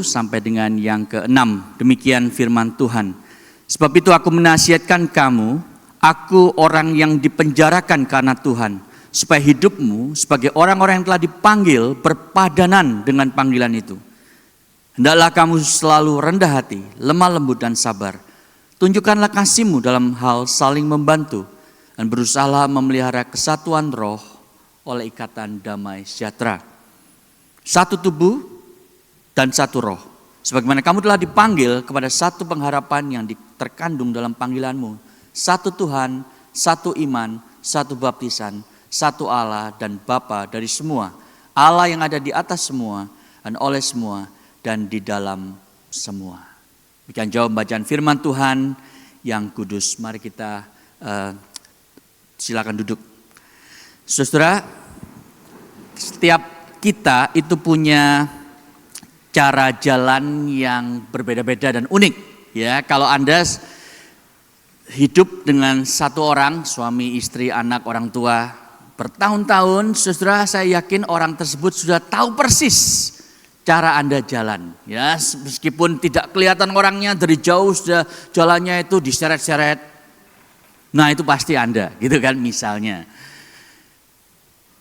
sampai dengan yang ke-6. Demikian firman Tuhan. Sebab itu aku menasihatkan kamu, aku orang yang dipenjarakan karena Tuhan, supaya hidupmu sebagai orang-orang yang telah dipanggil berpadanan dengan panggilan itu. Hendaklah kamu selalu rendah hati, lemah lembut dan sabar. Tunjukkanlah kasihmu dalam hal saling membantu, dan berusahalah memelihara kesatuan roh oleh ikatan damai sejahtera. Satu tubuh dan satu roh. Sebagaimana kamu telah dipanggil kepada satu pengharapan yang terkandung dalam panggilanmu. Satu Tuhan, satu iman, satu baptisan, satu Allah dan Bapa dari semua. Allah yang ada di atas semua dan oleh semua dan di dalam semua. Demikian jawab bacaan firman Tuhan yang kudus. Mari kita silakan duduk. Saudara, setiap kita itu punya cara jalan yang berbeda-beda dan unik. Ya, kalau Anda hidup dengan satu orang, suami, istri, anak, orang tua, bertahun-tahun, saudara, saya yakin orang tersebut sudah tahu persis cara Anda jalan. Ya, meskipun tidak kelihatan orangnya dari jauh, sudah jalannya itu diseret-seret. Nah, itu pasti Anda, gitu kan misalnya.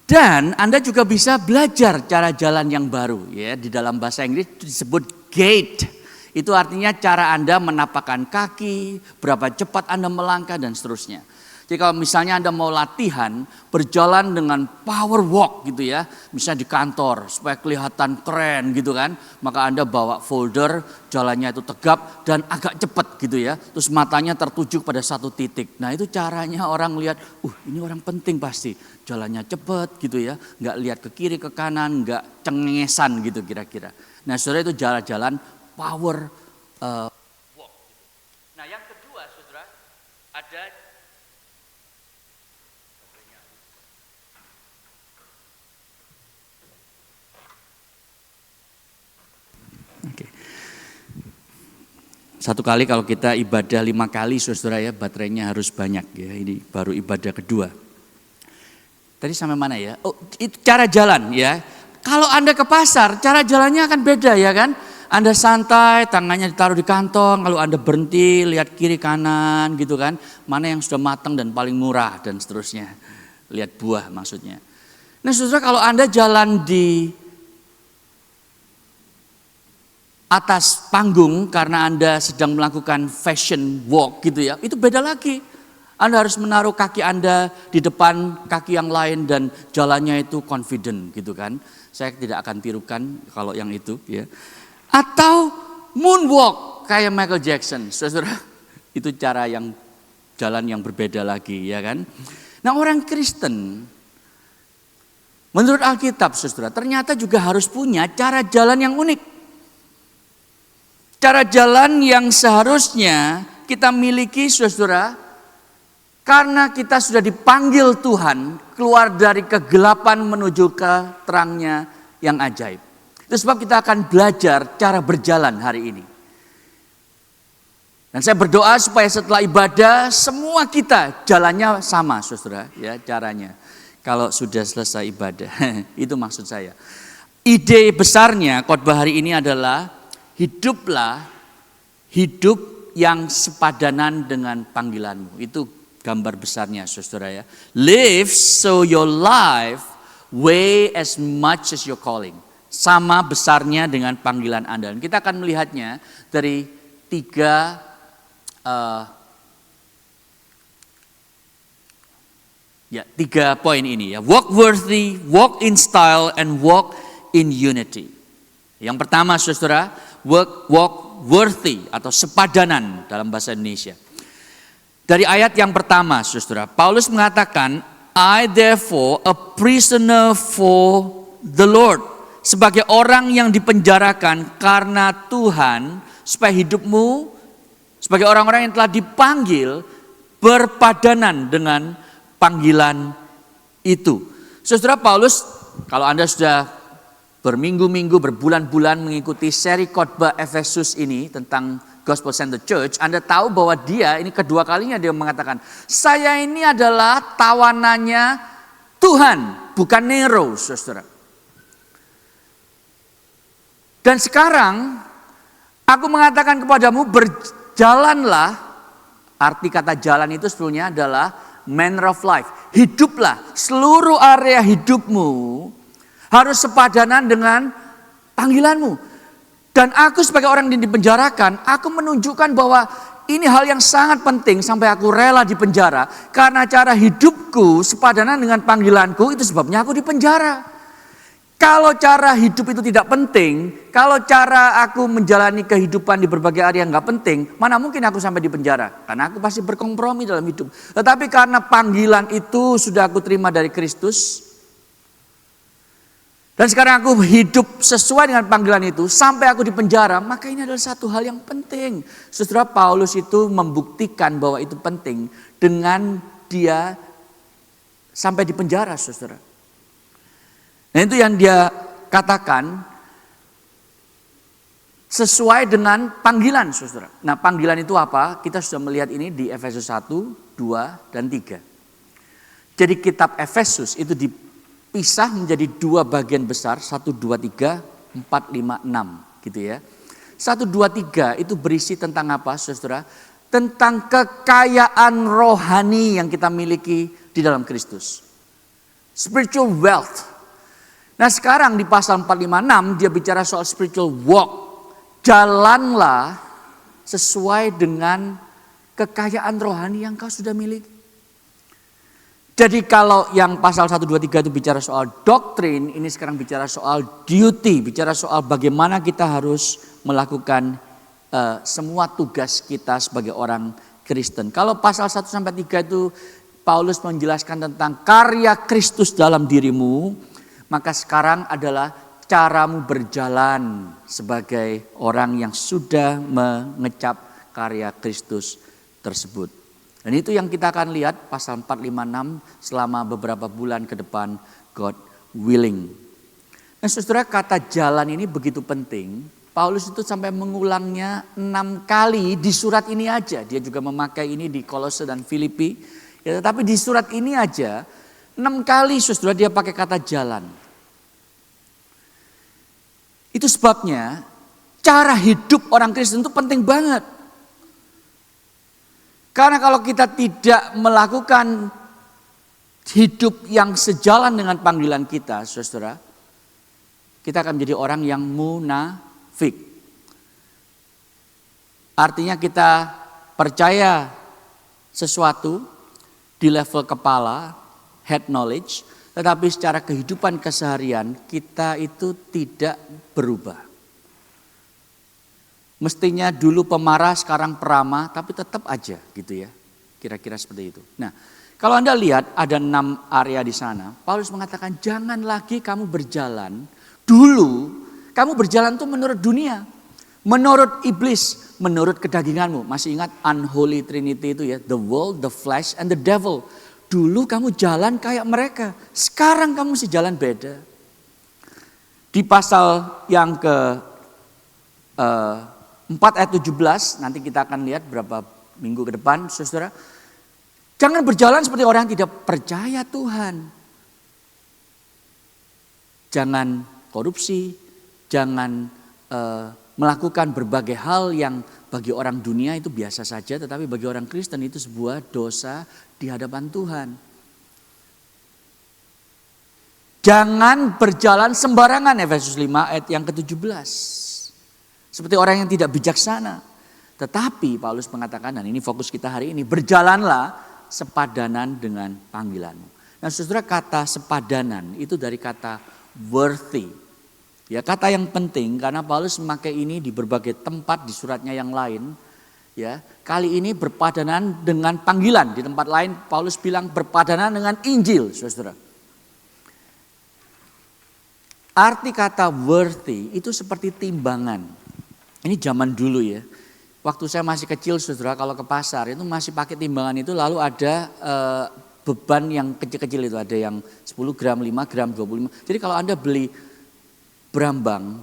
Dan Anda juga bisa belajar cara jalan yang baru, ya. Di dalam bahasa Inggris disebut gait. Itu artinya cara Anda menapakkan kaki, berapa cepat Anda melangkah dan seterusnya. Jadi kalau misalnya Anda mau latihan berjalan dengan power walk gitu ya, misalnya di kantor supaya kelihatan keren gitu kan, maka Anda bawa folder, jalannya itu tegap dan agak cepat gitu ya, terus matanya tertuju pada satu titik. Nah itu caranya orang lihat, ini orang penting pasti, jalannya cepat gitu ya, nggak lihat ke kiri ke kanan, nggak cengengesan gitu kira-kira. Nah saudara itu jalan-jalan power walk. Nah yang kedua saudara ada satu kali kalau kita ibadah 5 kali saudara ya, baterainya harus banyak ya. Ini baru ibadah kedua. Tadi sampai mana ya? Oh, itu cara jalan ya. Kalau Anda ke pasar, cara jalannya akan beda ya kan? Anda santai, tangannya ditaruh di kantong, lalu Anda berhenti, lihat kiri kanan gitu kan. Mana yang sudah matang dan paling murah dan seterusnya. Lihat buah maksudnya. Nah saudara, kalau Anda jalan di atas panggung karena Anda sedang melakukan fashion walk gitu ya, itu beda lagi. Anda harus menaruh kaki Anda di depan kaki yang lain dan jalannya itu confident gitu kan. Saya tidak akan tirukan kalau yang itu ya. Atau moonwalk kayak Michael Jackson, saudara. Itu cara yang jalan yang berbeda lagi ya kan. Nah orang Kristen menurut Alkitab saudara ternyata juga harus punya cara jalan yang unik. Cara jalan yang seharusnya kita miliki saudara, karena kita sudah dipanggil Tuhan keluar dari kegelapan menuju ke terangnya yang ajaib. Itu sebab kita akan belajar cara berjalan hari ini. Dan saya berdoa supaya setelah ibadah semua kita jalannya sama saudara ya caranya. Kalau sudah selesai ibadah, itu maksud saya. Ide besarnya khotbah hari ini adalah hiduplah hidup yang sepadanan dengan panggilanmu. Itu gambar besarnya saudara ya. Live so your life weigh as much as your calling. Sama besarnya dengan panggilan Anda. Dan kita akan melihatnya dari tiga poin ini ya. Walk worthy, walk in style, and walk in unity. Yang pertama saudara, walk worthy atau sepadanan dalam bahasa Indonesia. Dari ayat yang pertama saudara, Paulus mengatakan, I therefore a prisoner for the Lord. Sebagai orang yang dipenjarakan karena Tuhan, supaya hidupmu sebagai orang-orang yang telah dipanggil berpadanan dengan panggilan itu. Saudara Paulus, kalau Anda sudah berminggu-minggu, berbulan-bulan mengikuti seri khotbah Efesus ini tentang Gospel Center Church, Anda tahu bahwa dia ini kedua kalinya dia mengatakan, saya ini adalah tawanannya Tuhan, bukan Nero, saudara. Dan sekarang aku mengatakan kepadamu, berjalanlah. Arti kata jalan itu sebetulnya adalah manner of life. Hiduplah, seluruh area hidupmu harus sepadanan dengan panggilanmu. Dan aku sebagai orang yang dipenjarakan, aku menunjukkan bahwa ini hal yang sangat penting sampai aku rela dipenjara. Karena cara hidupku sepadanan dengan panggilanku, itu sebabnya aku dipenjara. Kalau cara hidup itu tidak penting, kalau cara aku menjalani kehidupan di berbagai area yang gak penting, mana mungkin aku sampai di penjara? Karena aku pasti berkompromi dalam hidup. Tetapi karena panggilan itu sudah aku terima dari Kristus, dan sekarang aku hidup sesuai dengan panggilan itu sampai aku di penjara, maka ini adalah satu hal yang penting. Saudara, Paulus itu membuktikan bahwa itu penting dengan dia sampai di penjara, saudara. Nah, itu yang dia katakan sesuai dengan panggilan, saudara. Nah, panggilan itu apa? Kita sudah melihat ini di Efesus 1, 2, dan 3. Jadi kitab Efesus itu dipisah menjadi dua bagian besar, 1, 2, 3, 4, 5, 6 gitu ya. 1, 2, 3 itu berisi tentang apa, saudara? Tentang kekayaan rohani yang kita miliki di dalam Kristus. Spiritual wealth. Nah, sekarang di pasal 4, 5, 6 dia bicara soal spiritual walk. Jalanlah sesuai dengan kekayaan rohani yang kau sudah miliki. Jadi kalau yang pasal 1, 2, 3 itu bicara soal doktrin, ini sekarang bicara soal duty, bicara soal bagaimana kita harus melakukan semua tugas kita sebagai orang Kristen. Kalau pasal 1 sampai 3 itu Paulus menjelaskan tentang karya Kristus dalam dirimu, maka sekarang adalah caramu berjalan sebagai orang yang sudah mengecap karya Kristus tersebut. Dan itu yang kita akan lihat pasal 4, 5, 6 selama beberapa bulan ke depan, God willing. Nah, saudara, kata jalan ini begitu penting. Paulus itu sampai mengulangnya 6 kali di surat ini aja. Dia juga memakai ini di Kolose dan Filipi. Ya, tetapi di surat ini aja 6 kali saudara dia pakai kata jalan. Itu sebabnya cara hidup orang Kristen itu penting banget. Karena kalau kita tidak melakukan hidup yang sejalan dengan panggilan kita, saudara, kita akan menjadi orang yang munafik. Artinya kita percaya sesuatu di level kepala, head knowledge, tetapi secara kehidupan keseharian kita itu tidak berubah. Mestinya dulu pemarah, sekarang peramah, tapi tetap aja gitu ya. Kira-kira seperti itu. Nah, kalau Anda lihat ada 6 area di sana, Paulus mengatakan jangan lagi kamu berjalan. Dulu kamu berjalan tuh menurut dunia, menurut iblis, menurut kedaginganmu. Masih ingat unholy trinity itu ya, the world, the flesh, and the devil. Dulu kamu jalan kayak mereka, sekarang kamu mesti jalan beda. Di pasal yang ke 4 ayat 17, nanti kita akan lihat berapa minggu ke depan, saudara. Jangan berjalan seperti orang yang tidak percaya Tuhan. Jangan korupsi, jangan melakukan berbagai hal yang bagi orang dunia itu biasa saja, tetapi bagi orang Kristen itu sebuah dosa di hadapan Tuhan. Jangan berjalan sembarangan, Efesus 5 ayat yang ke-17. Seperti orang yang tidak bijaksana. Tetapi Paulus mengatakan, dan ini fokus kita hari ini, berjalanlah sepadanan dengan panggilanmu. Nah, saudara, kata sepadanan itu dari kata worthy. Ya, kata yang penting karena Paulus memakai ini di berbagai tempat di suratnya yang lain. Ya, kali ini berpadanan dengan panggilan. Di tempat lain Paulus bilang berpadanan dengan Injil, saudara. Arti kata worthy itu seperti timbangan. Ini zaman dulu ya. Waktu saya masih kecil, saudara, kalau ke pasar itu masih pakai timbangan itu, lalu ada beban yang kecil-kecil itu, ada yang 10 gram, 5 gram, 25. Jadi kalau Anda beli berambang,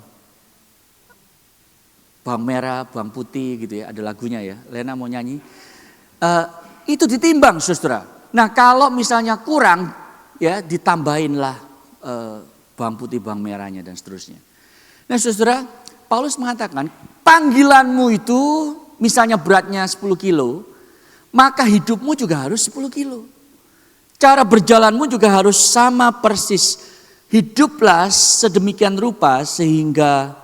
bawang merah, bawang putih gitu ya, ada lagunya ya, Lena mau nyanyi. Itu ditimbang, saudara. Nah, kalau misalnya kurang ya ditambahinlah bawang putih, bawang merahnya dan seterusnya. Nah, saudara, Paulus mengatakan, panggilanmu itu misalnya beratnya 10 kilo, maka hidupmu juga harus 10 kilo. Cara berjalanmu juga harus sama persis. Hiduplah sedemikian rupa sehingga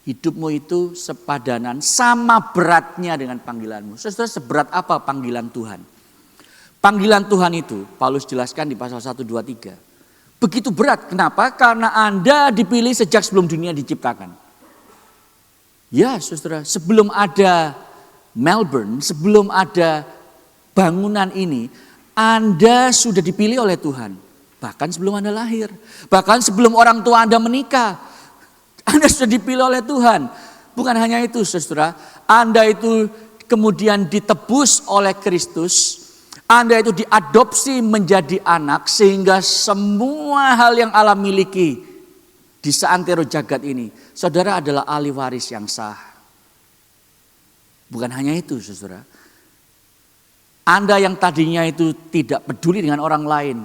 hidupmu itu sepadanan, sama beratnya dengan panggilanmu. Saudara, seberat apa panggilan Tuhan? Panggilan Tuhan itu, Paulus jelaskan di pasal 1, 2, 3. Begitu berat, kenapa? Karena Anda dipilih sejak sebelum dunia diciptakan. Ya saudara, sebelum ada Melbourne, sebelum ada bangunan ini, Anda sudah dipilih oleh Tuhan. Bahkan sebelum Anda lahir, bahkan sebelum orang tua Anda menikah. Anda sudah dipilih oleh Tuhan. Bukan hanya itu saudara, Anda itu kemudian ditebus oleh Kristus. Anda itu diadopsi menjadi anak sehingga semua hal yang Allah miliki di seantero jagat ini, saudara adalah ahli waris yang sah. Bukan hanya itu saudara. Anda yang tadinya itu tidak peduli dengan orang lain,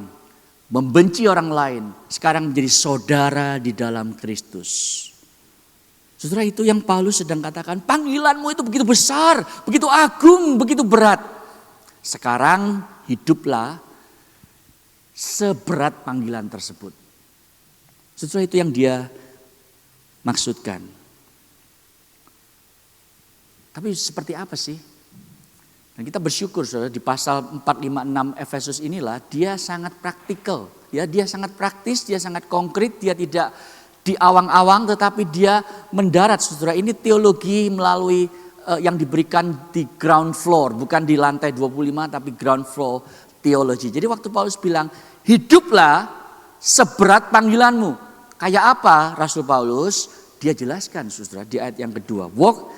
membenci orang lain, sekarang menjadi saudara di dalam Kristus. Saudara, itu yang Paulus sedang katakan, panggilanmu itu begitu besar, begitu agung, begitu berat. Sekarang hiduplah seberat panggilan tersebut. Saudara, itu yang dia maksudkan. Tapi seperti apa sih? Dan kita bersyukur saudara, di pasal 4, 5, 6 Efesus inilah dia sangat praktikal. Ya, dia sangat praktis, dia sangat konkret, dia tidak di awang-awang tetapi dia mendarat saudara. Ini teologi melalui yang diberikan di ground floor, bukan di lantai 25 tapi ground floor teologi. Jadi waktu Paulus bilang, hiduplah seberat panggilanmu. Kayak apa Rasul Paulus? Dia jelaskan saudara di ayat yang kedua, walk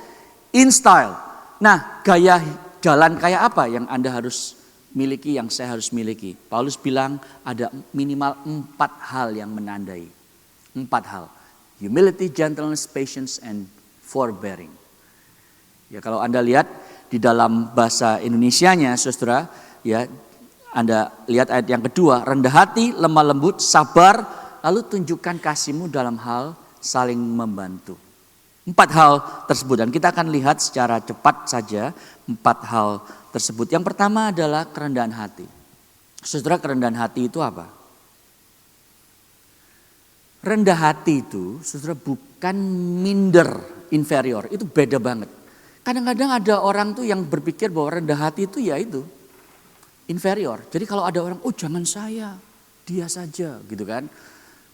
in style. Nah, gaya jalan kayak apa yang Anda harus miliki, yang saya harus miliki? Paulus bilang ada minimal 4 hal yang menandai. 4 hal. Humility, gentleness, patience, and forbearing. Ya, kalau Anda lihat di dalam bahasa Indonesianya, saudara, ya, Anda lihat ayat yang kedua, rendah hati, lemah lembut, sabar, lalu tunjukkan kasihmu dalam hal saling membantu. 4 hal tersebut, dan kita akan lihat secara cepat saja 4 hal tersebut. Yang pertama adalah kerendahan hati. Saudara, kerendahan hati itu apa? Rendah hati itu, saudara, bukan minder, inferior. Itu beda banget. Kadang-kadang ada orang tuh yang berpikir bahwa rendah hati itu ya itu, inferior. Jadi kalau ada orang, oh jangan saya, dia saja gitu kan.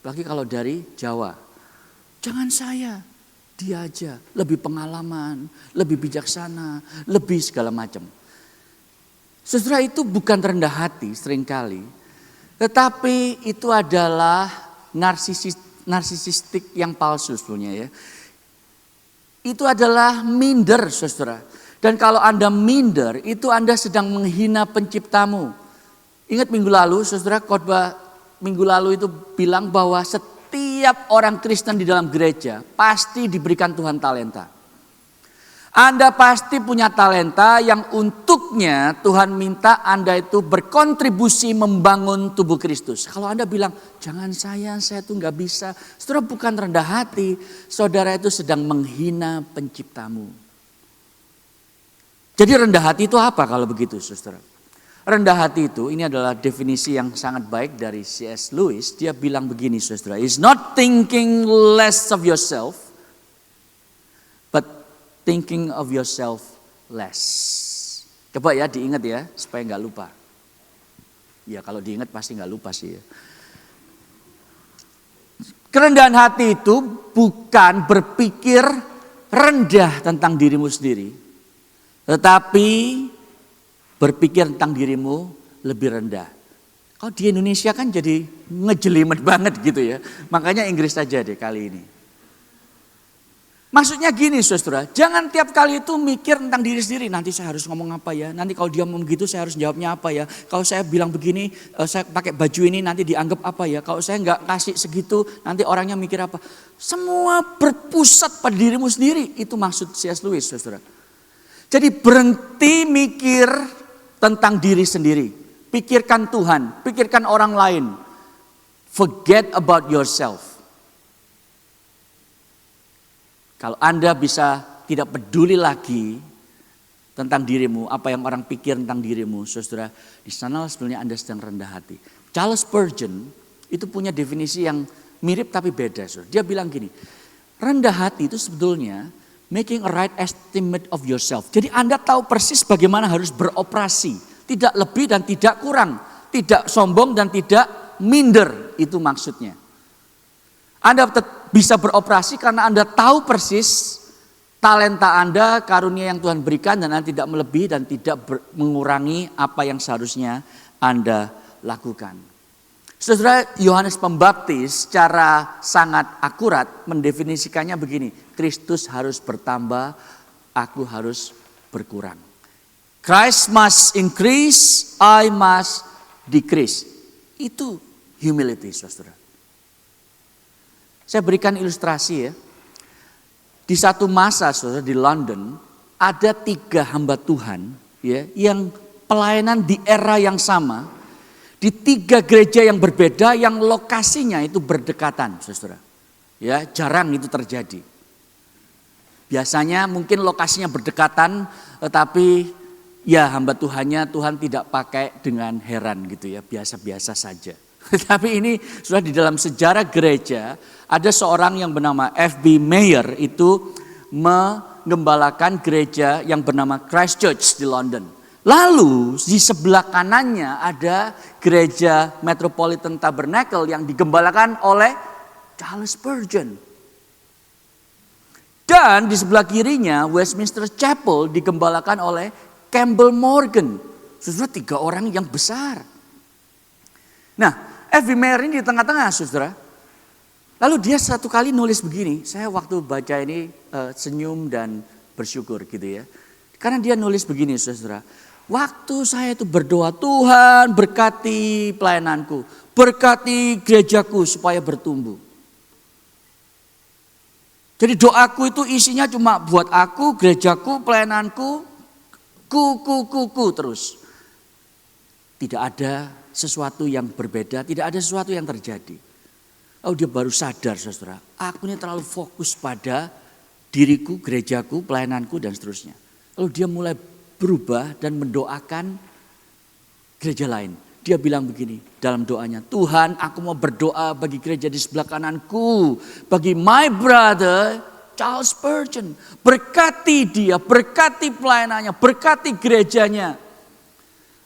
Apalagi kalau dari Jawa. Jangan saya, dia aja. Lebih pengalaman, lebih bijaksana, lebih segala macam. Saudara, itu bukan rendah hati seringkali. Tetapi itu adalah narsisistik yang palsu sebetulnya ya. Itu adalah minder saudara. Dan kalau Anda minder, itu Anda sedang menghina penciptamu. Ingat minggu lalu saudara, khotbah minggu lalu itu bilang bahwa setiap orang Kristen di dalam gereja pasti diberikan Tuhan talenta. Anda pasti punya talenta yang untuknya Tuhan minta Anda itu berkontribusi membangun tubuh Kristus. Kalau Anda bilang, jangan saya tuh gak bisa. Saudara, bukan rendah hati, saudara itu sedang menghina penciptamu. Jadi rendah hati itu apa kalau begitu saudara? Rendah hati itu, ini adalah definisi yang sangat baik dari C.S. Lewis. Dia bilang begini saudara, is not thinking less of yourself, thinking of yourself less. Coba ya diingat ya, supaya gak lupa. Ya kalau diingat pasti gak lupa sih ya. Kerendahan hati itu bukan berpikir rendah tentang dirimu sendiri. Tetapi berpikir tentang dirimu lebih rendah. Kalau di Indonesia kan jadi ngejelimet banget gitu ya. Makanya Inggris saja deh kali ini. Maksudnya gini saudara, jangan tiap kali itu mikir tentang diri sendiri. Nanti saya harus ngomong apa ya, nanti kalau dia ngomong gitu saya harus jawabnya apa ya. Kalau saya bilang begini, saya pakai baju ini nanti dianggap apa ya. Kalau saya nggak kasih segitu, nanti orangnya mikir apa. Semua berpusat pada dirimu sendiri, itu maksud C.S. Lewis saudara. Jadi berhenti mikir tentang diri sendiri. Pikirkan Tuhan, pikirkan orang lain. Forget about yourself. Kalau Anda bisa tidak peduli lagi tentang dirimu, apa yang orang pikir tentang dirimu, saudara, di sana sebenarnya Anda sedang rendah hati. Charles Spurgeon itu punya definisi yang mirip tapi beda. Saudara. Dia bilang gini, rendah hati itu sebetulnya making a right estimate of yourself. Jadi Anda tahu persis bagaimana harus beroperasi, tidak lebih dan tidak kurang, tidak sombong dan tidak minder, itu maksudnya. Anda bisa beroperasi karena Anda tahu persis talenta Anda, karunia yang Tuhan berikan, dan Anda tidak melebihi dan tidak mengurangi apa yang seharusnya Anda lakukan. Saudara, Yohanes Pembaptis secara sangat akurat mendefinisikannya begini, Kristus harus bertambah, aku harus berkurang. Christ must increase, I must decrease. Itu humility, saudara. Saya berikan ilustrasi ya. Di satu masa saudara di London ada 3 hamba Tuhan ya yang pelayanan di era yang sama di 3 gereja yang berbeda yang lokasinya itu berdekatan, saudara. Ya, jarang itu terjadi. Biasanya mungkin lokasinya berdekatan, tetapi ya hamba Tuhannya Tuhan tidak pakai dengan heran gitu ya, biasa-biasa saja. Tapi ini sudah di dalam sejarah gereja ada seorang yang bernama F.B. Meyer itu menggembalakan gereja yang bernama Christ Church di London. Lalu di sebelah kanannya ada gereja Metropolitan Tabernacle yang digembalakan oleh Charles Spurgeon. Dan di sebelah kirinya Westminster Chapel digembalakan oleh Campbell Morgan. Saudara, 3 orang yang besar. Nah, F.B. Meyer ini di tengah-tengah, saudara. Lalu dia satu kali nulis begini. Saya waktu baca ini senyum dan bersyukur gitu ya. Karena dia nulis begini, saudara. Waktu saya itu berdoa, Tuhan berkati pelayananku. Berkati gerejaku supaya bertumbuh. Jadi doaku itu isinya cuma buat aku, gerejaku, pelayananku. Ku terus. Tidak ada sesuatu yang berbeda, tidak ada sesuatu yang terjadi. Oh, dia baru sadar, saudara, aku ini terlalu fokus pada diriku, gerejaku, pelayananku dan seterusnya. Lalu dia mulai berubah dan mendoakan gereja lain. Dia bilang begini dalam doanya, Tuhan, aku mau berdoa bagi gereja di sebelah kananku, bagi my brother Charles Spurgeon. Berkati dia, berkati pelayanannya, berkati gerejanya.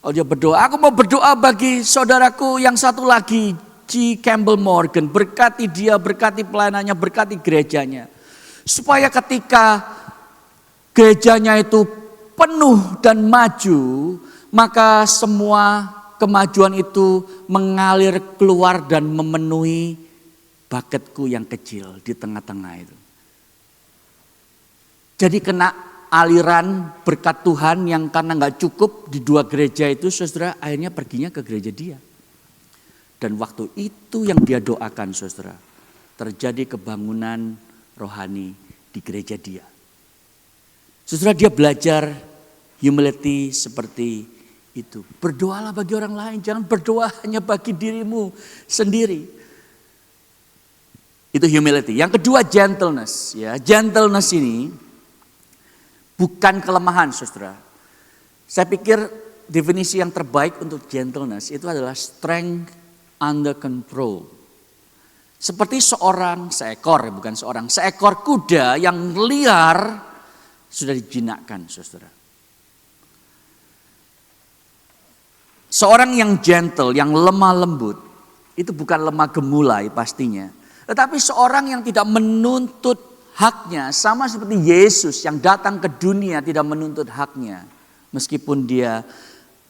Oh, dia berdoa, aku mau berdoa bagi saudaraku yang satu lagi, G. Campbell Morgan. Berkati dia, berkati pelayanannya, berkati gerejanya. Supaya ketika gerejanya itu penuh dan maju, maka semua kemajuan itu mengalir keluar dan memenuhi bucketku yang kecil di tengah-tengah itu. Jadi kena aliran berkat Tuhan yang karena gak cukup di 2 gereja itu, saudara, akhirnya perginya ke gereja dia. Dan waktu itu yang dia doakan, saudara, terjadi kebangunan rohani di gereja dia. Saudara, dia belajar humility seperti itu. Berdoalah bagi orang lain, jangan berdoa hanya bagi dirimu sendiri. Itu humility. Yang kedua, gentleness. Ya, gentleness ini bukan kelemahan, saudara. Saya pikir definisi yang terbaik untuk gentleness itu adalah strength under control. Seperti seekor kuda yang liar sudah dijinakkan, saudara. Seorang yang gentle, yang lemah lembut, itu bukan lemah gemulai pastinya. Tetapi seorang yang tidak menuntut haknya, sama seperti Yesus yang datang ke dunia tidak menuntut haknya. Meskipun dia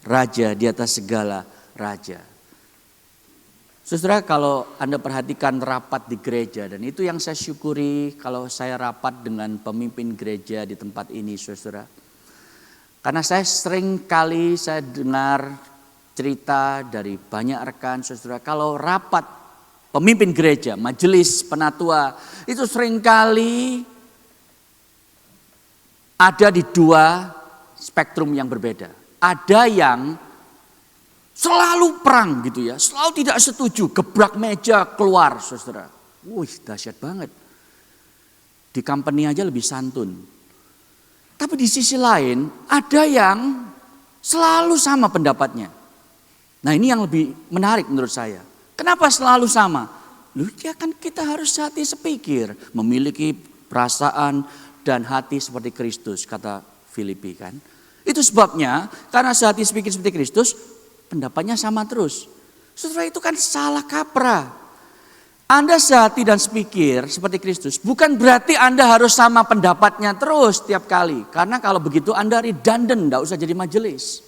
raja di atas segala raja. Saudara, kalau Anda perhatikan rapat di gereja, dan itu yang saya syukuri kalau saya rapat dengan pemimpin gereja di tempat ini, saudara. Karena saya sering kali saya dengar cerita dari banyak rekan, saudara, kalau rapat pemimpin gereja, majelis penatua, itu seringkali ada di 2 spektrum yang berbeda. Ada yang selalu perang gitu ya, selalu tidak setuju, gebrak meja keluar, saudara. Wih, dahsyat banget. Di company aja lebih santun. Tapi di sisi lain ada yang selalu sama pendapatnya. Nah ini yang lebih menarik menurut saya. Kenapa selalu sama? Ya kan kita harus hati sepikir. Memiliki perasaan dan hati seperti Kristus, kata Filipi kan. Itu sebabnya karena sehati sepikir seperti Kristus, pendapatnya sama terus. Saudara itu kan salah kaprah. Anda sehati dan sepikir seperti Kristus, bukan berarti Anda harus sama pendapatnya terus tiap kali. Karena kalau begitu Anda redundant, tidak usah jadi majelis.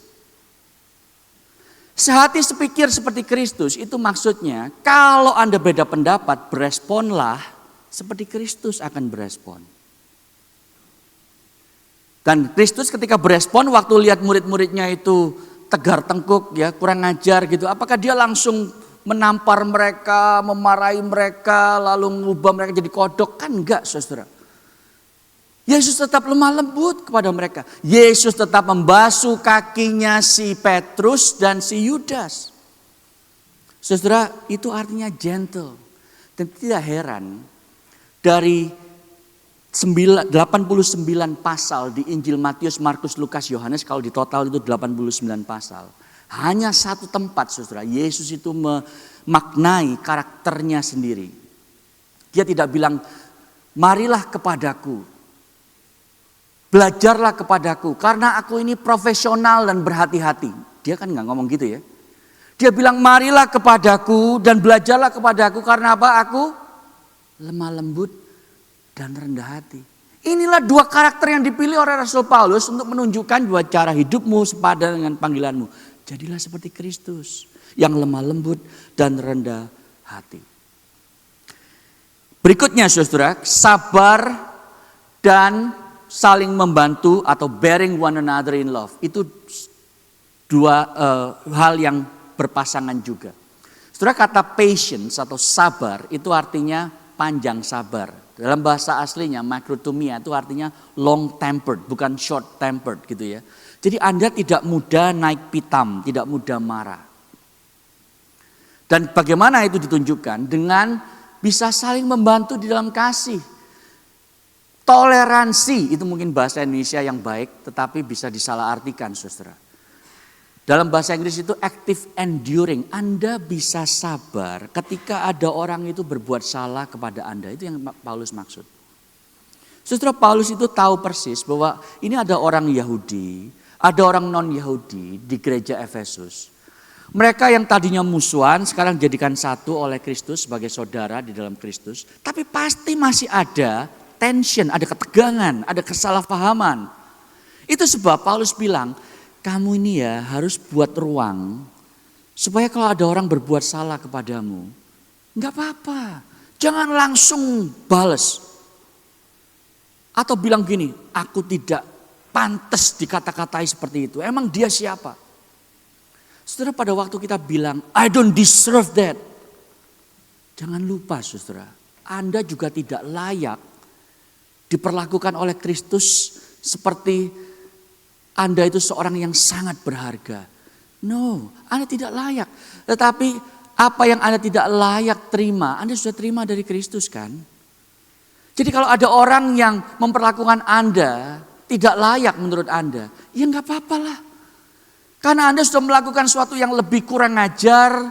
Sehati sepikir seperti Kristus itu maksudnya kalau Anda beda pendapat, beresponlah seperti Kristus akan berespon. Dan Kristus ketika berespon waktu lihat murid-muridnya itu tegar tengkuk ya, kurang ajar gitu. Apakah dia langsung menampar mereka, memarahi mereka, lalu mengubah mereka jadi kodok? Kan enggak, saudara. Yesus tetap lemah lembut kepada mereka. Yesus tetap membasuh kakinya si Petrus dan si Yudas. Saudara, itu artinya gentle. Dan tidak heran dari 89 pasal di Injil Matius, Markus, Lukas, Yohanes, kalau di total itu 89 pasal. Hanya satu tempat saudara, Yesus itu memaknai karakternya sendiri. Dia tidak bilang, marilah kepadaku, belajarlah kepadaku, karena aku ini profesional dan berhati-hati. Dia kan gak ngomong gitu ya. Dia bilang, marilah kepadaku dan belajarlah kepadaku, karena apa? Aku lemah lembut dan rendah hati. Inilah dua karakter yang dipilih oleh Rasul Paulus untuk menunjukkan bahwa cara hidupmu sepadan dengan panggilanmu. Jadilah seperti Kristus yang lemah lembut dan rendah hati. Berikutnya saudara, sabar dan saling membantu atau bearing one another in love. Itu dua hal yang berpasangan juga. Saudara, kata patience atau sabar itu artinya panjang sabar. Dalam bahasa aslinya makrotumia itu artinya long tempered, bukan short tempered gitu ya. Jadi Anda tidak mudah naik pitam, tidak mudah marah. Dan bagaimana itu ditunjukkan? Dengan bisa saling membantu di dalam kasih. Toleransi, itu mungkin bahasa Indonesia yang baik, tetapi bisa disalahartikan saudara. Dalam bahasa Inggris itu active enduring. Anda bisa sabar ketika ada orang itu berbuat salah kepada Anda. Itu yang Paulus maksud. Saudara, Paulus itu tahu persis bahwa ini ada orang Yahudi, ada orang non-Yahudi di gereja Efesus. Mereka yang tadinya musuhan sekarang dijadikan satu oleh Kristus sebagai saudara di dalam Kristus. Tapi pasti masih ada tension, ada ketegangan, ada kesalahpahaman. Itu sebab Paulus bilang, kamu ini ya harus buat ruang supaya kalau ada orang berbuat salah kepadamu, enggak apa-apa. Jangan langsung balas. Atau bilang gini, aku tidak pantas dikata-katai seperti itu. Emang dia siapa? Saudara, pada waktu kita bilang, I don't deserve that. Jangan lupa saudara, Anda juga tidak layak diperlakukan oleh Kristus seperti Anda itu seorang yang sangat berharga. No, Anda tidak layak. Tetapi apa yang Anda tidak layak terima, Anda sudah terima dari Kristus kan? Jadi kalau ada orang yang memperlakukan Anda tidak layak menurut Anda, ya enggak apa-apa lah. Karena Anda sudah melakukan sesuatu yang lebih kurang ajar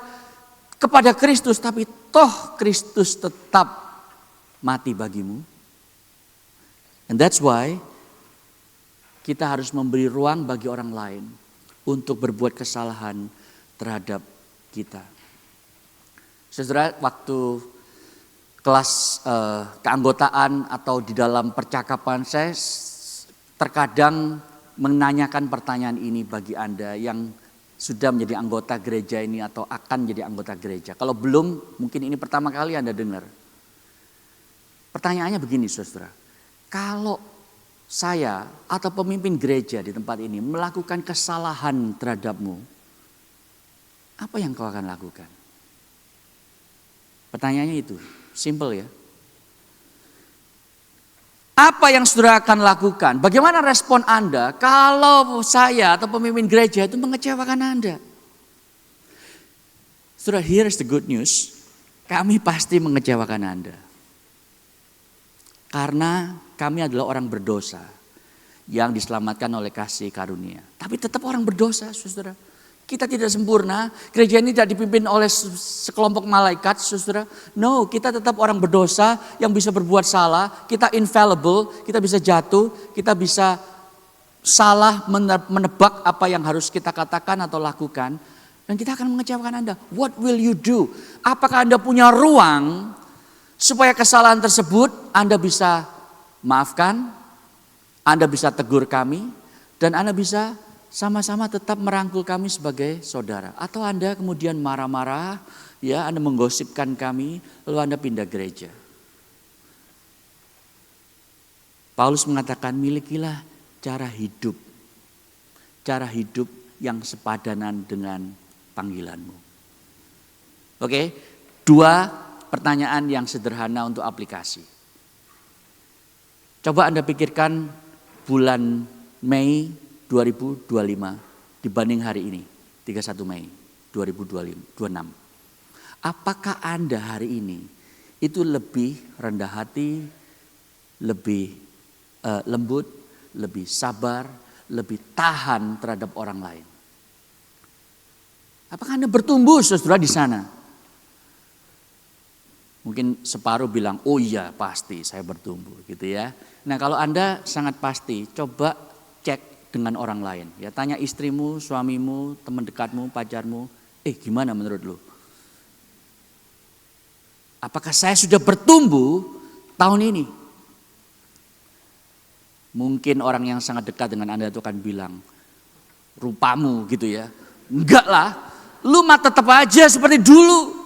kepada Kristus, tapi toh Kristus tetap mati bagimu. And that's why kita harus memberi ruang bagi orang lain untuk berbuat kesalahan terhadap kita. Saudara, waktu kelas keanggotaan atau di dalam percakapan saya terkadang menanyakan pertanyaan ini bagi Anda yang sudah menjadi anggota gereja ini atau akan menjadi anggota gereja. Kalau belum, mungkin ini pertama kali Anda dengar. Pertanyaannya begini saudara, kalau saya atau pemimpin gereja di tempat ini melakukan kesalahan terhadapmu, apa yang kau akan lakukan? Pertanyaannya itu, simple ya. Apa yang saudara akan lakukan? Bagaimana respon Anda kalau saya atau pemimpin gereja itu mengecewakan Anda? Saudara, here is the good news. Kami pasti mengecewakan Anda. Karena kami adalah orang berdosa yang diselamatkan oleh kasih karunia. Tapi tetap orang berdosa, saudara. Kita tidak sempurna, gereja ini tidak dipimpin oleh sekelompok malaikat, saudara. No, kita tetap orang berdosa yang bisa berbuat salah. Kita infallible, kita bisa jatuh, kita bisa salah menebak apa yang harus kita katakan atau lakukan. Dan kita akan mengecewakan Anda. What will you do? Apakah Anda punya ruang supaya kesalahan tersebut Anda bisa maafkan, Anda bisa tegur kami, dan Anda bisa sama-sama tetap merangkul kami sebagai saudara. Atau Anda kemudian marah-marah, ya, Anda menggosipkan kami, lalu Anda pindah gereja. Paulus mengatakan, milikilah cara hidup yang sepadanan dengan panggilanmu. Oke, 2 pertanyaan yang sederhana untuk aplikasi. Coba Anda pikirkan bulan Mei 2025 dibanding hari ini, 31 Mei 2026. Apakah Anda hari ini itu lebih rendah hati, lebih lembut, lebih sabar, lebih tahan terhadap orang lain? Apakah Anda bertumbuh, saudara, di sana? Mungkin separuh bilang, oh iya pasti saya bertumbuh gitu ya. Nah kalau Anda sangat pasti, coba cek dengan orang lain. Ya, tanya istrimu, suamimu, teman dekatmu, pacarmu, gimana menurut lu? Apakah saya sudah bertumbuh tahun ini? Mungkin orang yang sangat dekat dengan Anda itu akan bilang, rupamu gitu ya. Enggak lah, lu mah tetap aja seperti dulu.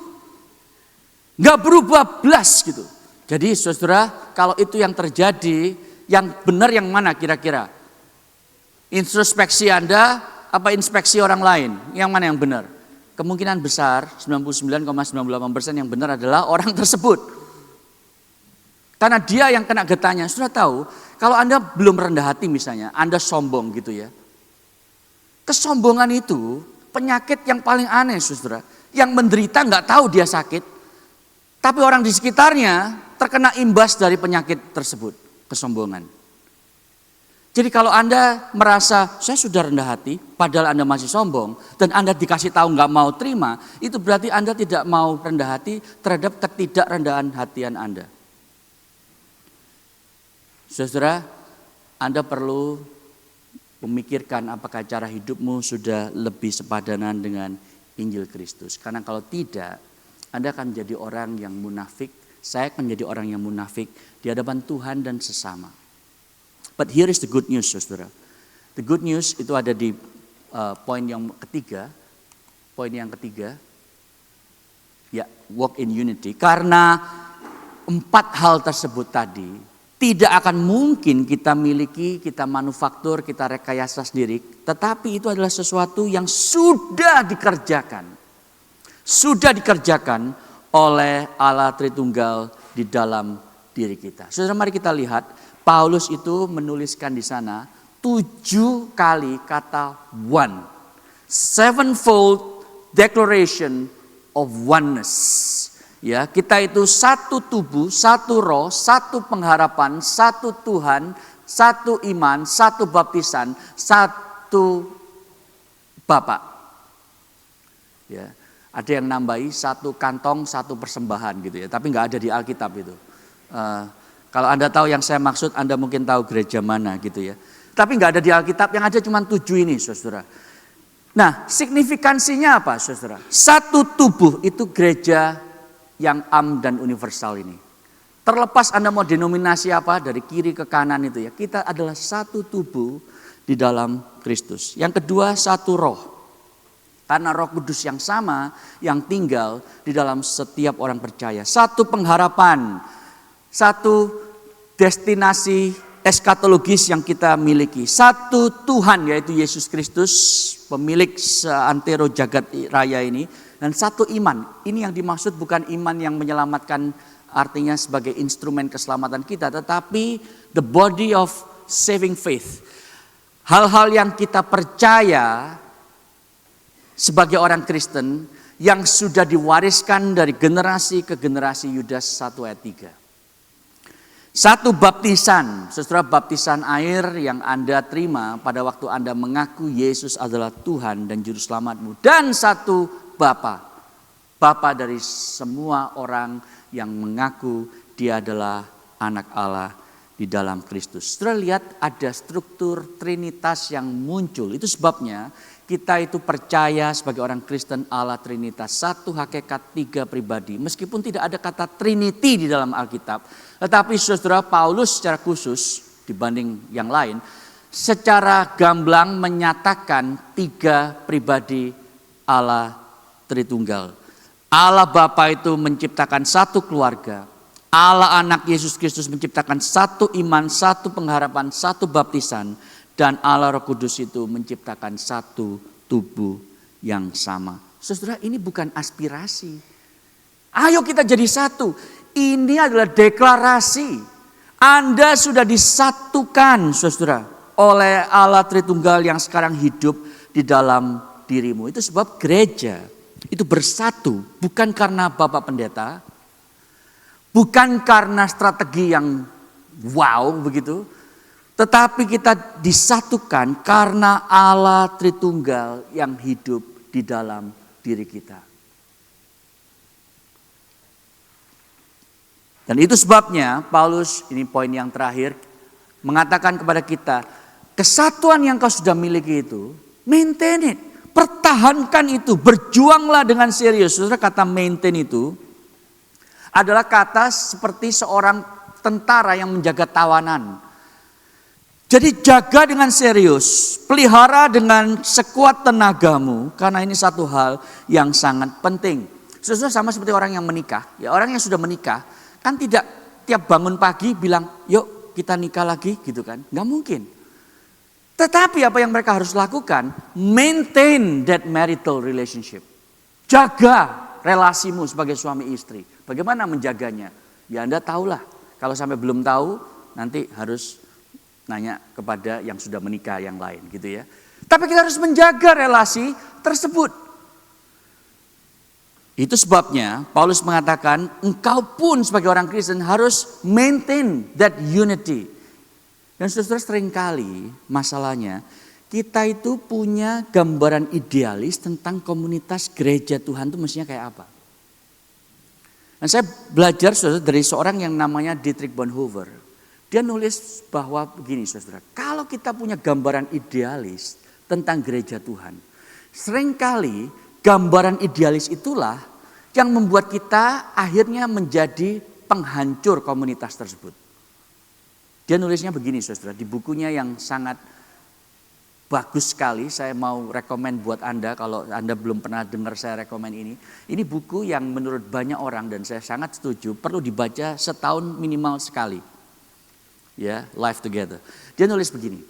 Enggak berubah belas gitu. Jadi saudara, kalau itu yang terjadi, yang benar yang mana kira-kira? Introspeksi Anda apa inspeksi orang lain? Yang mana yang benar? Kemungkinan besar 99,98% yang benar adalah orang tersebut. Karena dia yang kena getahnya. Sudah tahu, kalau Anda belum rendah hati misalnya, Anda sombong gitu ya. Kesombongan itu penyakit yang paling aneh, saudara. Yang menderita nggak tahu dia sakit, tapi orang di sekitarnya terkena imbas dari penyakit tersebut, kesombongan. Jadi kalau Anda merasa saya sudah rendah hati, padahal Anda masih sombong, dan Anda dikasih tahu nggak mau terima, itu berarti Anda tidak mau rendah hati terhadap ketidakrendahan hatian Anda. Saudara, Anda perlu memikirkan apakah cara hidupmu sudah lebih sepadanan dengan Injil Kristus. Karena kalau tidak, Anda akan menjadi orang yang munafik, saya akan menjadi orang yang munafik di hadapan Tuhan dan sesama. But here is the good news, saudara. The good news itu ada di poin yang ketiga. Poin yang ketiga, ya, walk in unity. Karena 4 hal tersebut tadi tidak akan mungkin kita miliki, kita manufaktur, kita rekayasa sendiri. Tetapi itu adalah sesuatu yang sudah dikerjakan. Sudah dikerjakan oleh Allah Tritunggal di dalam diri kita. Saudara, mari kita lihat. Paulus itu menuliskan di sana 7 kali kata one. 7-fold declaration of oneness. Ya, kita itu satu tubuh, satu roh, satu pengharapan, satu Tuhan, satu iman, satu baptisan, satu Bapa. Ya, ada yang nambahi satu kantong, satu persembahan gitu ya. Tapi nggak ada di Alkitab itu. Kalau Anda tahu yang saya maksud, Anda mungkin tahu gereja mana gitu ya. Tapi nggak ada di Alkitab, yang ada cuma 7 ini, saudara. Nah, signifikansinya apa, saudara? Satu tubuh itu gereja yang dan universal ini. Terlepas Anda mau denominasi apa, dari kiri ke kanan itu ya. Kita adalah satu tubuh di dalam Kristus. Yang kedua, satu roh. Karena Roh Kudus yang sama, yang tinggal di dalam setiap orang percaya. Satu pengharapan. Satu destinasi eskatologis yang kita miliki. Satu Tuhan yaitu Yesus Kristus, pemilik seantero jagat raya ini. Dan satu iman. Ini yang dimaksud bukan iman yang menyelamatkan artinya sebagai instrumen keselamatan kita. Tetapi the body of saving faith. Hal-hal yang kita percaya sebagai orang Kristen yang sudah diwariskan dari generasi ke generasi. Yudas 1 ayat 3. Satu baptisan, saudara, baptisan air yang Anda terima pada waktu Anda mengaku Yesus adalah Tuhan dan Juru Selamatmu. Dan satu Bapa dari semua orang yang mengaku Dia adalah anak Allah di dalam Kristus. Saudara lihat ada struktur Trinitas yang muncul. Itu sebabnya kita itu percaya sebagai orang Kristen Allah Trinitas. Satu hakikat, tiga pribadi. Meskipun tidak ada kata Trinity di dalam Alkitab. Tetapi saudara, Paulus secara khusus dibanding yang lain. Secara gamblang menyatakan tiga pribadi Allah Tritunggal. Allah Bapa itu menciptakan satu keluarga. Allah Anak Yesus Kristus menciptakan satu iman, satu pengharapan, satu baptisan. Dan Allah Roh Kudus itu menciptakan satu tubuh yang sama. Saudara, ini bukan aspirasi. Ayo kita jadi satu. Ini adalah deklarasi. Anda sudah disatukan, saudara, oleh Allah Tritunggal yang sekarang hidup di dalam dirimu. Itu sebab gereja itu bersatu. Bukan karena Bapak Pendeta. Bukan karena strategi yang wow begitu. Tetapi kita disatukan karena Allah Tritunggal yang hidup di dalam diri kita. Dan itu sebabnya Paulus, ini poin yang terakhir, mengatakan kepada kita, kesatuan yang kau sudah miliki itu, maintain it, pertahankan itu, berjuanglah dengan serius. Saudara, kata maintain itu adalah kata seperti seorang tentara yang menjaga tawanan. Jadi jaga dengan serius, pelihara dengan sekuat tenagamu, karena ini satu hal yang sangat penting. Saudara, sama seperti orang yang menikah, ya orang yang sudah menikah, kan tidak tiap bangun pagi bilang, yuk kita nikah lagi gitu kan. Nggak mungkin. Tetapi apa yang mereka harus lakukan, maintain that marital relationship. Jaga relasimu sebagai suami istri. Bagaimana menjaganya? Ya Anda tahulah. Kalau sampai belum tahu, nanti harus nanya kepada yang sudah menikah yang lain gitu ya. Tapi kita harus menjaga relasi tersebut. Itu sebabnya Paulus mengatakan engkau pun sebagai orang Kristen harus maintain that unity. Dan saudara, seringkali masalahnya kita itu punya gambaran idealis tentang komunitas gereja Tuhan itu mestinya kayak apa. Dan saya belajar saudara dari seorang yang namanya Dietrich Bonhoeffer. Dia nulis bahwa begini saudara, kalau kita punya gambaran idealis tentang gereja Tuhan, seringkali gambaran idealis itulah yang membuat kita akhirnya menjadi penghancur komunitas tersebut. Dia nulisnya begini saudara, di bukunya yang sangat bagus sekali, saya mau rekomen buat Anda kalau Anda belum pernah dengar saya rekomen ini. Ini buku yang menurut banyak orang dan saya sangat setuju, perlu dibaca setahun minimal sekali. Ya, Life Together. Dia nulis begini.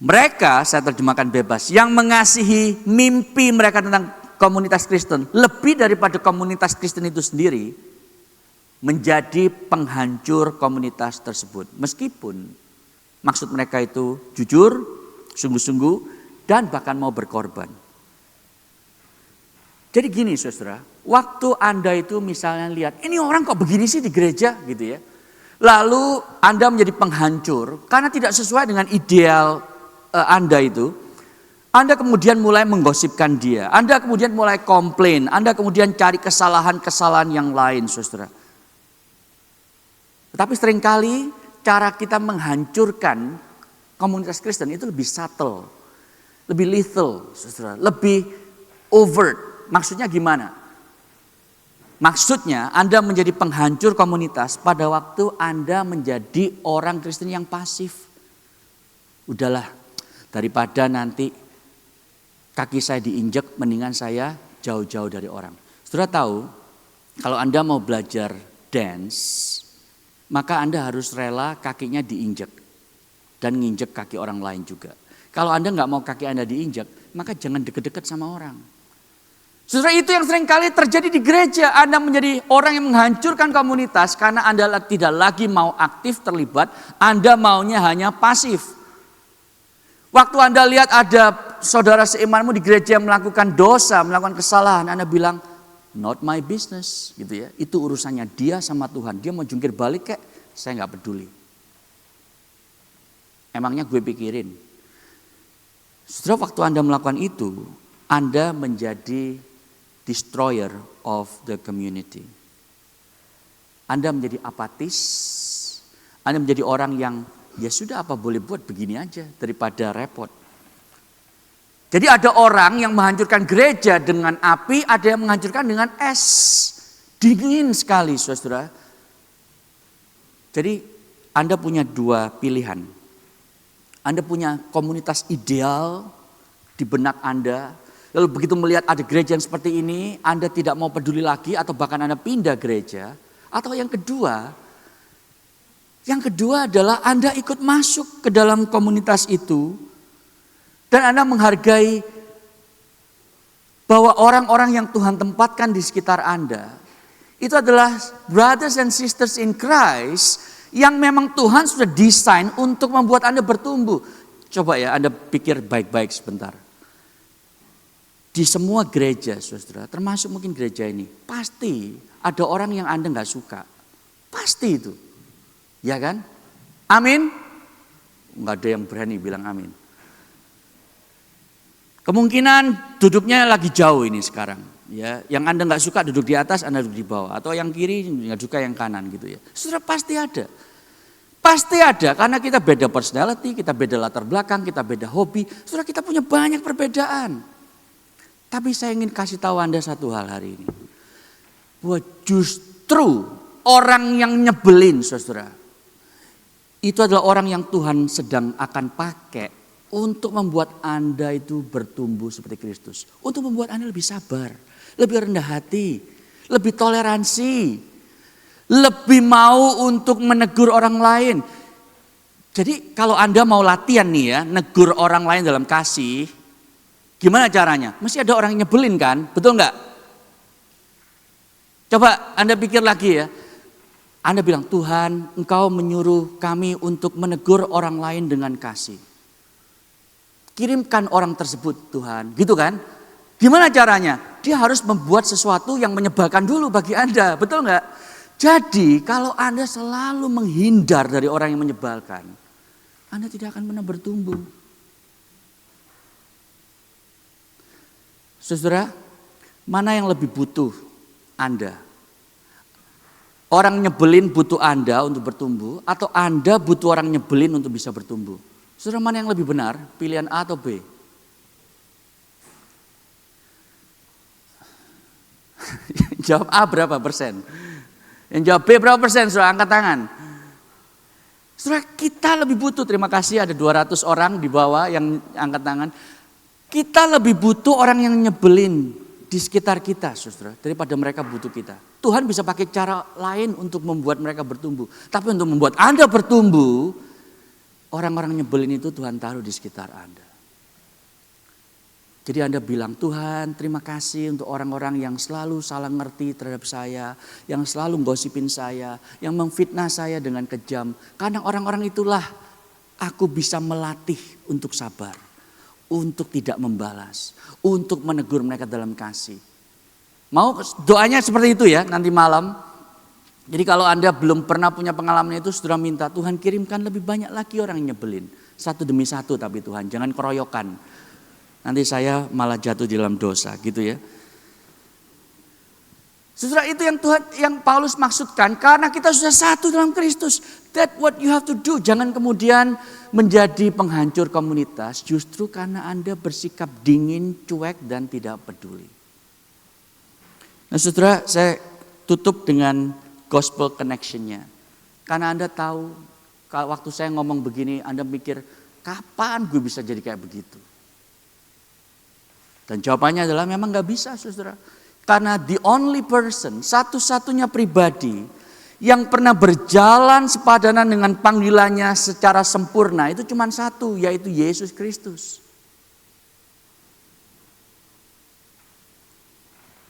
Mereka, saya terjemahkan bebas, yang mengasihi mimpi mereka tentang komunitas Kristen lebih daripada komunitas Kristen itu sendiri menjadi penghancur komunitas tersebut. Meskipun maksud mereka itu jujur, sungguh-sungguh, dan bahkan mau berkorban. Jadi gini saudara, waktu Anda itu misalnya lihat, ini orang kok begini sih di gereja gitu ya. Lalu Anda menjadi penghancur karena tidak sesuai dengan ideal Anda itu. Anda kemudian mulai menggosipkan dia. Anda kemudian mulai komplain. Anda kemudian cari kesalahan-kesalahan yang lain saudara. Tetapi seringkali cara kita menghancurkan komunitas Kristen itu lebih subtle. Lebih lethal saudara. Lebih overt. Maksudnya gimana? Maksudnya Anda menjadi penghancur komunitas pada waktu Anda menjadi orang Kristen yang pasif. Udahlah, daripada nanti kaki saya diinjek, mendingan saya jauh-jauh dari orang. Saudara tahu, kalau Anda mau belajar dance, maka Anda harus rela kakinya diinjek dan nginjek kaki orang lain juga. Kalau Anda nggak mau kaki Anda diinjek, maka jangan deket-deket sama orang. Saudara, itu yang sering kali terjadi di gereja. Anda menjadi orang yang menghancurkan komunitas karena Anda tidak lagi mau aktif terlibat. Anda maunya hanya pasif. Waktu Anda lihat ada saudara seimanmu di gereja yang melakukan dosa, melakukan kesalahan. Anda bilang, not my business gitu ya. Itu urusannya dia sama Tuhan. Dia mau jungkir balik kayak saya nggak peduli. Emangnya gue pikirin. Setelah waktu Anda melakukan itu, Anda menjadi destroyer of the community. Anda menjadi apatis, Anda menjadi orang yang ya sudah apa boleh buat begini aja daripada repot. Jadi ada orang yang menghancurkan gereja dengan api, ada yang menghancurkan dengan es. Dingin sekali saudara. Jadi Anda punya dua pilihan. Anda punya komunitas ideal di benak Anda. Lalu begitu melihat ada gereja yang seperti ini, Anda tidak mau peduli lagi atau bahkan Anda pindah gereja. Atau yang kedua adalah Anda ikut masuk ke dalam komunitas itu. Dan Anda menghargai bahwa orang-orang yang Tuhan tempatkan di sekitar Anda, itu adalah brothers and sisters in Christ yang memang Tuhan sudah desain untuk membuat Anda bertumbuh. Coba ya Anda pikir baik-baik sebentar. Di semua gereja saudara, termasuk mungkin gereja ini, pasti ada orang yang Anda gak suka. Pasti itu. Ya kan? Amin? Gak ada yang berani bilang amin. Kemungkinan duduknya lagi jauh ini sekarang. Ya, yang Anda nggak suka duduk di atas, Anda duduk di bawah. Atau yang kiri nggak suka yang kanan gitu ya. Saudara pasti ada. Pasti ada karena kita beda personality, kita beda latar belakang, kita beda hobi. Saudara kita punya banyak perbedaan. Tapi saya ingin kasih tahu Anda satu hal hari ini. Bahwa justru orang yang nyebelin saudara. Itu adalah orang yang Tuhan sedang akan pakai. Untuk membuat Anda itu bertumbuh seperti Kristus. Untuk membuat Anda lebih sabar. Lebih rendah hati. Lebih toleransi. Lebih mau untuk menegur orang lain. Jadi kalau Anda mau latihan nih ya. Negur orang lain dalam kasih. Gimana caranya? Mesti ada orang yang nyebelin kan? Betul nggak? Coba Anda pikir lagi ya. Anda bilang, Tuhan Engkau menyuruh kami untuk menegur orang lain dengan kasih. Kirimkan orang tersebut Tuhan, gitu kan? Gimana caranya? Dia harus membuat sesuatu yang menyebalkan dulu bagi Anda, betul nggak? Jadi kalau Anda selalu menghindar dari orang yang menyebalkan, Anda tidak akan pernah bertumbuh. Saudara, mana yang lebih butuh Anda? Orang nyebelin butuh Anda untuk bertumbuh, atau Anda butuh orang nyebelin untuk bisa bertumbuh? Saudara, mana yang lebih benar? Pilihan A atau B? Jawab A berapa persen? Yang jawab B berapa persen? Saudara angkat tangan. Saudara kita lebih butuh, terima kasih ada 200 orang di bawah yang angkat tangan. Kita lebih butuh orang yang nyebelin di sekitar kita saudara. Daripada mereka butuh kita. Tuhan bisa pakai cara lain untuk membuat mereka bertumbuh. Tapi untuk membuat Anda bertumbuh, orang-orang nyebelin itu Tuhan taruh di sekitar Anda. Jadi Anda bilang, Tuhan terima kasih untuk orang-orang yang selalu salah ngerti terhadap saya. Yang selalu gosipin saya. Yang memfitnah saya dengan kejam. Karena orang-orang itulah aku bisa melatih untuk sabar. Untuk tidak membalas. Untuk menegur mereka dalam kasih. Mau doanya seperti itu ya nanti malam. Jadi kalau Anda belum pernah punya pengalaman itu, saudara minta Tuhan kirimkan lebih banyak lagi orang yang nyebelin. Satu demi satu tapi Tuhan, jangan keroyokan. Nanti saya malah jatuh di dalam dosa gitu ya. Saudara itu yang Paulus maksudkan, karena kita sudah satu dalam Kristus. That's what you have to do. Jangan kemudian menjadi penghancur komunitas justru karena Anda bersikap dingin, cuek dan tidak peduli. Nah saudara, saya tutup dengan gospel connection-nya. Karena Anda tahu, kalau waktu saya ngomong begini, Anda mikir, kapan gue bisa jadi kayak begitu? Dan jawabannya adalah memang gak bisa saudara. Karena the only person, satu-satunya pribadi yang pernah berjalan sepadanan dengan panggilannya secara sempurna, itu cuma satu, yaitu Yesus Kristus.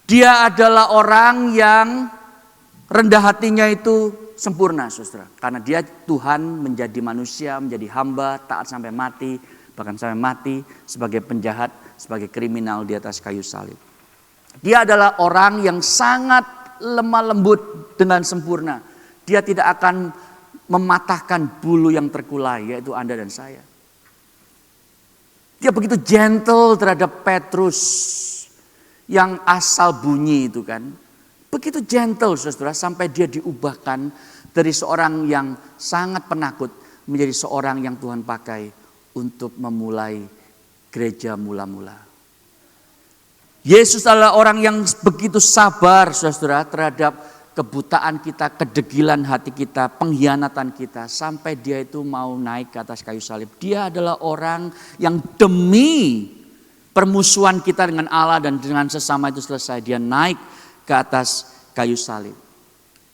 Dia adalah orang yang rendah hatinya itu sempurna saudara. Karena dia Tuhan menjadi manusia, menjadi hamba, taat sampai mati. Bahkan sampai mati sebagai penjahat, sebagai kriminal di atas kayu salib. Dia adalah orang yang sangat lemah lembut dengan sempurna. Dia tidak akan mematahkan bulu yang terkulai, yaitu Anda dan saya. Dia begitu gentle terhadap Petrus yang asal bunyi itu kan. Begitu gentle saudara, sampai dia diubahkan dari seorang yang sangat penakut menjadi seorang yang Tuhan pakai untuk memulai gereja mula-mula. Yesus adalah orang yang begitu sabar saudara terhadap kebutaan kita, kedegilan hati kita, pengkhianatan kita. Sampai dia itu mau naik ke atas kayu salib. Dia adalah orang yang demi permusuhan kita dengan Allah dan dengan sesama itu selesai. Dia naik ke atas kayu salib.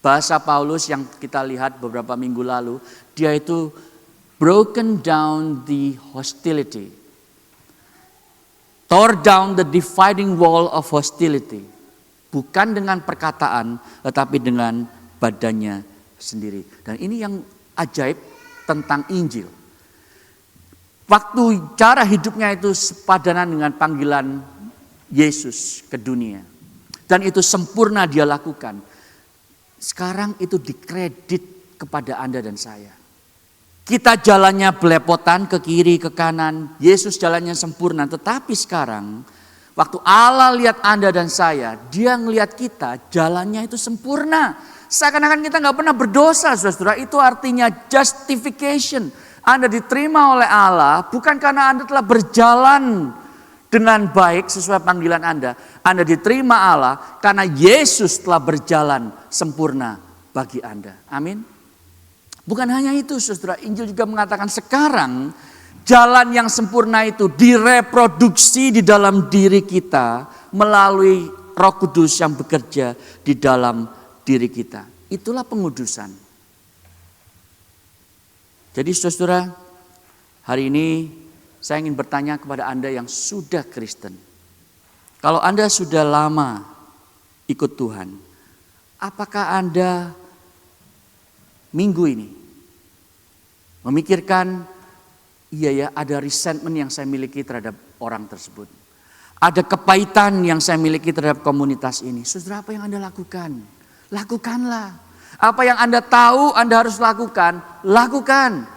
Bahasa Paulus yang kita lihat beberapa minggu lalu, dia itu broken down the hostility. Tore down the dividing wall of hostility. Bukan dengan perkataan, tetapi dengan badannya sendiri. Dan ini yang ajaib tentang Injil. Waktu cara hidupnya itu sepadanan dengan panggilan Yesus ke dunia. Dan itu sempurna dia lakukan. Sekarang itu dikredit kepada Anda dan saya. Kita jalannya belepotan ke kiri, ke kanan. Yesus jalannya sempurna. Tetapi sekarang, waktu Allah lihat Anda dan saya, dia ngelihat kita jalannya itu sempurna. Seakan-akan kita gak pernah berdosa, saudara. Itu artinya justification. Anda diterima oleh Allah bukan karena Anda telah berjalan dengan baik sesuai panggilan Anda. Anda diterima Allah karena Yesus telah berjalan sempurna bagi Anda. Amin. Bukan hanya itu saudara, Injil juga mengatakan sekarang jalan yang sempurna itu direproduksi di dalam diri kita melalui Roh Kudus yang bekerja di dalam diri kita. Itulah pengudusan. Jadi saudara, hari ini saya ingin bertanya kepada Anda yang sudah Kristen. Kalau Anda sudah lama ikut Tuhan, apakah Anda minggu ini memikirkan, iya ya ada resentment yang saya miliki terhadap orang tersebut. Ada kepahitan yang saya miliki terhadap komunitas ini. Saudara, apa yang Anda lakukan? Lakukanlah. Apa yang Anda tahu Anda harus lakukan, lakukan.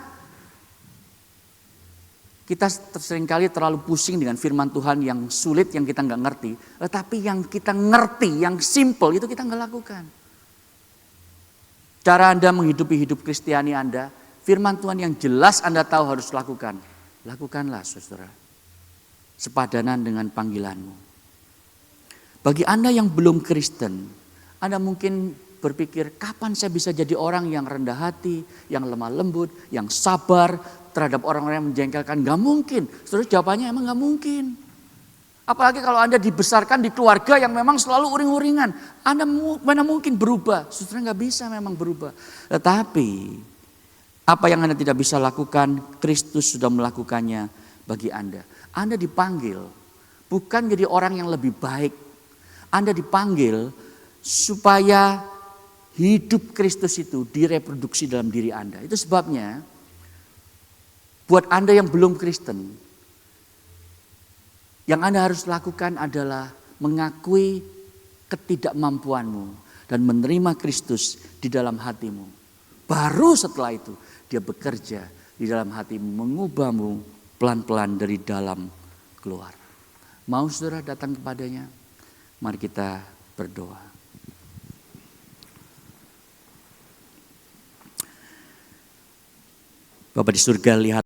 Kita seringkali terlalu pusing dengan firman Tuhan yang sulit, yang kita nggak ngerti. Tetapi yang kita ngerti, yang simple itu kita nggak lakukan. Cara Anda menghidupi hidup Kristiani Anda, firman Tuhan yang jelas Anda tahu harus lakukan. Lakukanlah saudara. Sepadanan dengan panggilanmu. Bagi Anda yang belum Kristen, Anda mungkin berpikir kapan saya bisa jadi orang yang rendah hati, yang lemah lembut, yang sabar terhadap orang-orang yang menjengkelkan. Gak mungkin. Terus jawabannya emang gak mungkin. Apalagi kalau Anda dibesarkan di keluarga yang memang selalu uring-uringan. Anda mana mungkin berubah. Saudara gak bisa memang berubah. Tetapi apa yang Anda tidak bisa lakukan, Kristus sudah melakukannya bagi Anda. Anda dipanggil bukan jadi orang yang lebih baik. Anda dipanggil supaya hidup Kristus itu direproduksi dalam diri Anda. Itu sebabnya buat Anda yang belum Kristen, yang Anda harus lakukan adalah mengakui ketidakmampuanmu dan menerima Kristus di dalam hatimu. Baru setelah itu dia bekerja di dalam hatimu, mengubahmu pelan-pelan dari dalam keluar. Mau saudara datang kepadanya? Mari kita berdoa. Bapa di surga, lihat